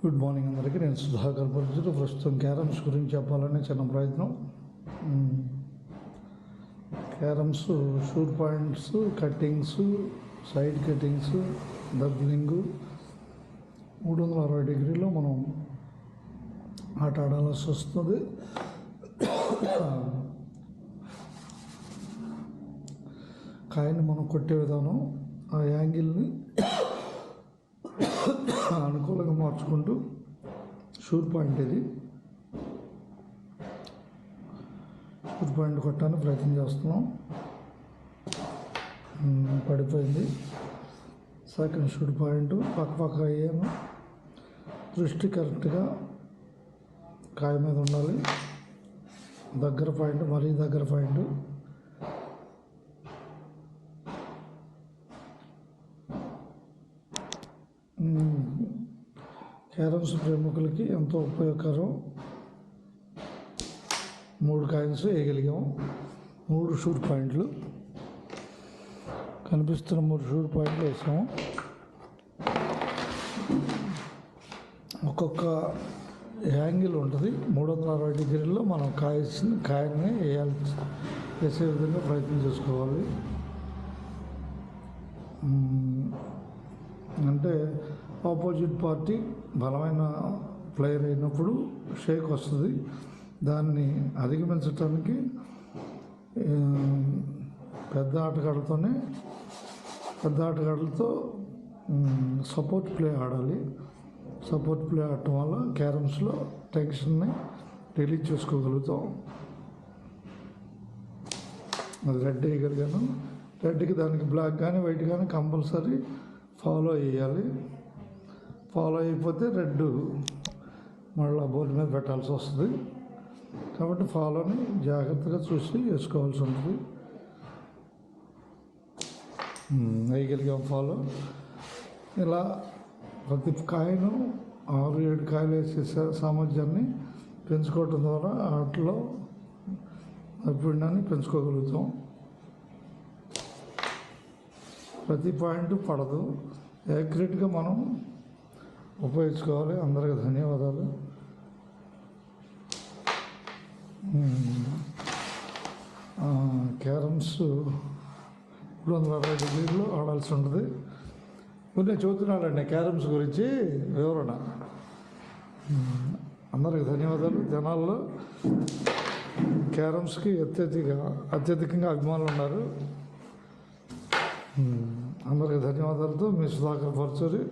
Good morning అందరికీ. నేను సుధాకర్ పరిచయం. ప్రస్తుతం క్యారమ్స్ గురించి చెప్పాలనే చిన్న ప్రయత్నం. Carroms shoot points, cuttings, side cuttings, doubling 360 డిగ్రీలో మనం ఆట ఆడాల్సి వస్తుంది. కాయని మనం కొట్టే విధానం, ఆ యాంగిల్ని అనుకూలంగా మార్చుకుంటూ షూట్ పాయింట్ ఇది షూట్ పాయింట్ కొట్టడానికి ప్రయత్నం చేస్తున్నాం. పడిపోయింది. సెకండ్ షూట్ పాయింట్ పక్క అయ్యాను. దృష్టి కరెక్ట్గా కాయ మీద ఉండాలి. దగ్గర పాయింట్, మరీ దగ్గర పాయింట్. క్యారమ్స్ ప్రేమికులకి ఎంతో ఉపయోగకరం. 3 కాయిన్స్ వేయగలిగాం. 3 షూట్ పాయింట్లు కనిపిస్తున్న 3 షూట్ పాయింట్లు వేసాము. ఒక్కొక్క యాంగిల్ ఉంటుంది. 360 డిగ్రీల్లో మనం కాయని వేసే విధంగా ప్రయత్నం చేసుకోవాలి. అంటే ఆపోజిట్ పార్టీ బలమైన ప్లేయర్ అయినప్పుడు షేక్ వస్తుంది. దాన్ని అధిగమించడానికి పెద్ద ఆటగాళ్ళతో సపోర్ట్ ప్లే ఆడాలి. సపోర్ట్ ప్లే ఆడటం వల్ల క్యారమ్స్లో టెన్షన్ని రిలీజ్ చేసుకోగలుగుతాం. అది రెడ్ వేయగలిగాను. రెడ్కి దానికి బ్లాక్ కానీ వైట్ కానీ కంపల్సరీ ఫాలో చేయాలి. ఫాలో అయిపోతే రెడ్ మళ్ళీ బోర్డు మీద పెట్టాల్సి వస్తుంది. కాబట్టి ఫాలోని జాగ్రత్తగా చూసి వేసుకోవాల్సి ఉంటుంది. వేయగలిగాం ఫాలో. ఇలా ప్రతి కాయను 6-7 కాయలు వేసే సామర్థ్యాన్ని పెంచుకోవటం ద్వారా ఆటలో నైపుణ్యాన్ని పెంచుకోగలుగుతాం. ప్రతి పాయింట్ పడదు. యాక్యురేట్గా మనం ఉపయోగించుకోవాలి. అందరికీ ధన్యవాదాలు. క్యారమ్స్ 360 డిగ్రీలో ఆడాల్సి ఉంటుంది. కొన్ని చెబుతున్నానండి క్యారమ్స్ గురించి వివరణ. అందరికి ధన్యవాదాలు. జనాల్లో క్యారమ్స్కి అత్యధికంగా అభిమానులు ఉన్నారు. అందరికి ధన్యవాదాలతో మీ సుధాకర్ పరచూరి.